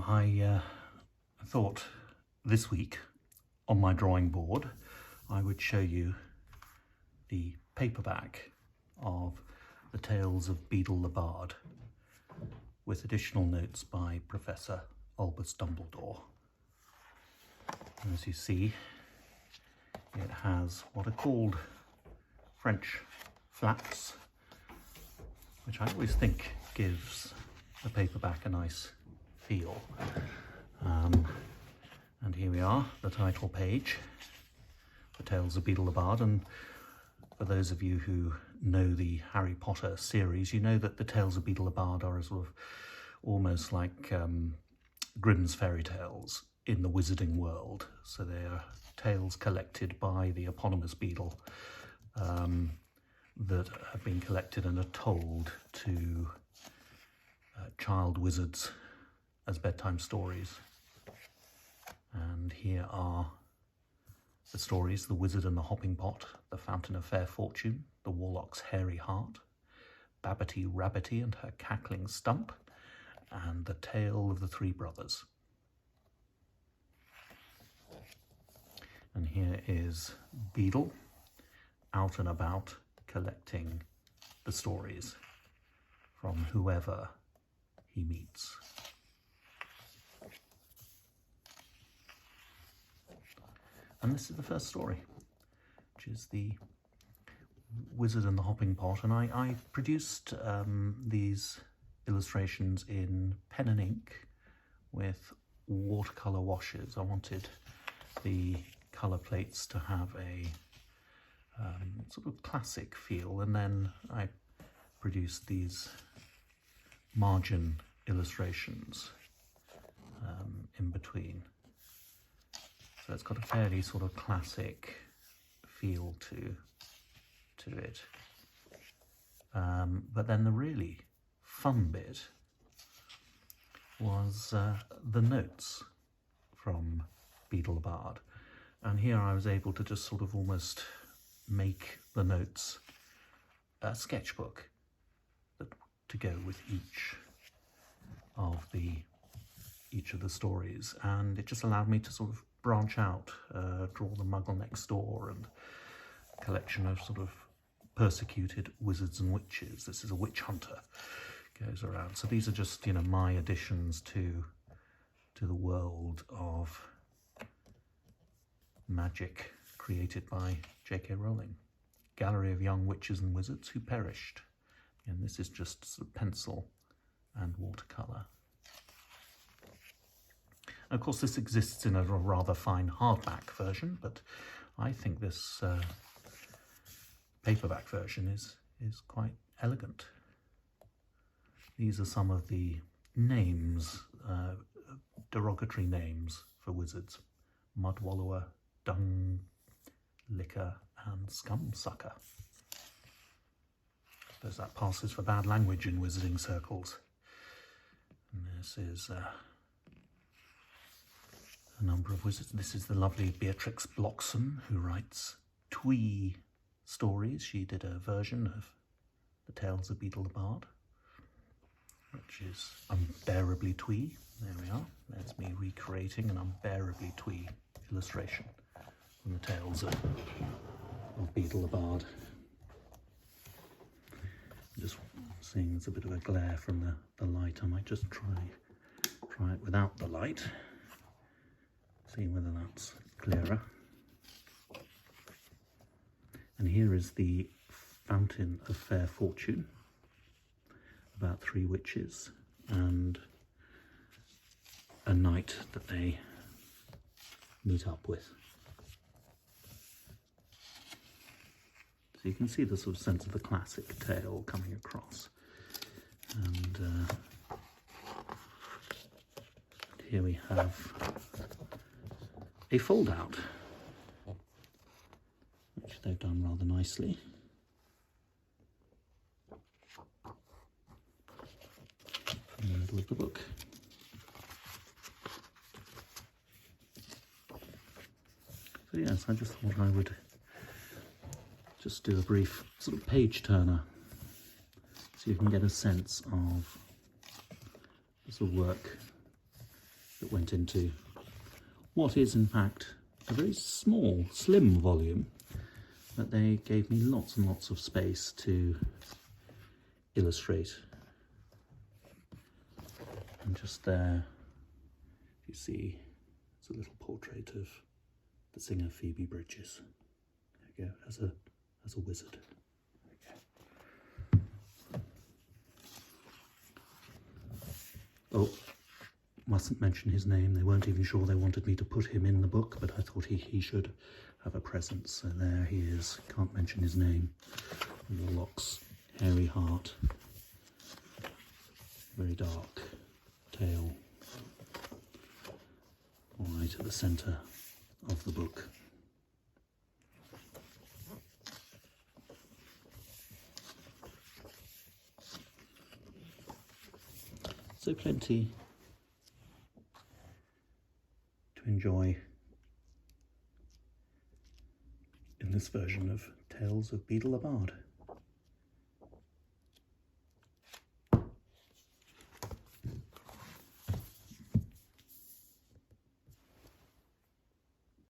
I thought this week on my drawing board I would show you the paperback of The Tales of Beedle the Bard with additional notes by Professor Albus Dumbledore. And as you see, it has what are called French flaps, which I always think gives the paperback a nice feel. And here we are, the title page, The Tales of Beedle the Bard. And for those of you who know the Harry Potter series, you know that the Tales of Beedle the Bard are sort of almost like Grimm's fairy tales in the wizarding world. So they are tales collected by the eponymous Beedle that have been collected and are told to child wizards as bedtime stories. And here are the stories: The Wizard and the Hopping Pot, The Fountain of Fair Fortune, The Warlock's Hairy Heart, Babbity Rabbity and Her Cackling Stump, and The Tale of the Three Brothers. And here is Beedle out and about collecting the stories from whoever he meets. And this is the first story, which is The Wizard and the Hopping Pot. And I produced these illustrations in pen and ink with watercolour washes. I wanted the colour plates to have a sort of classic feel, and then I produced these margin illustrations in between. So it's got a fairly sort of classic feel to it. But then the really fun bit was the notes from Beedle the Bard. And here I was able to just sort of almost make the notes a sketchbook to go with each of the stories, and it just allowed me to sort of branch out, draw the Muggle Next Door and a collection of sort of persecuted wizards and witches. This is a witch hunter goes around. So these are just, you know, my additions to the world of magic created by J.K. Rowling. Gallery of young witches and wizards who perished. And this is just sort of pencil and watercolour. Of course, this exists in a rather fine hardback version, but I think this paperback version is quite elegant. These are some of the names, derogatory names for wizards: Mudwallower, Dung Licker, and Scumsucker. I suppose that passes for bad language in wizarding circles. And this is a number of wizards. This is the lovely Beatrix Bloxham, who writes twee stories. She did a version of The Tales of Beedle the Bard, which is unbearably twee. There we are. There's me recreating an unbearably twee illustration from The Tales of Beedle the Bard. Just seeing there's a bit of a glare from the light. I might just try it without the light. See whether that's clearer. And here is The Fountain of Fair Fortune, about three witches and a knight that they meet up with. So you can see the sort of sense of the classic tale coming across. And here we have a fold-out, which they've done rather nicely. In the middle of the book. So yes, I just thought I would just do a brief sort of page turner so you can get a sense of the sort of work that went into what is in fact a very small, slim volume, but they gave me lots and lots of space to illustrate. And just there, you see, it's a little portrait of the singer Phoebe Bridgers. There you go, as a wizard. Oh, mustn't mention his name. They weren't even sure they wanted me to put him in the book, but I thought he should have a presence. So there he is. Can't mention his name. Little locks, hairy heart, very dark tail, right at the centre of the book. So plenty to enjoy in this version of Tales of Beadle the Bard.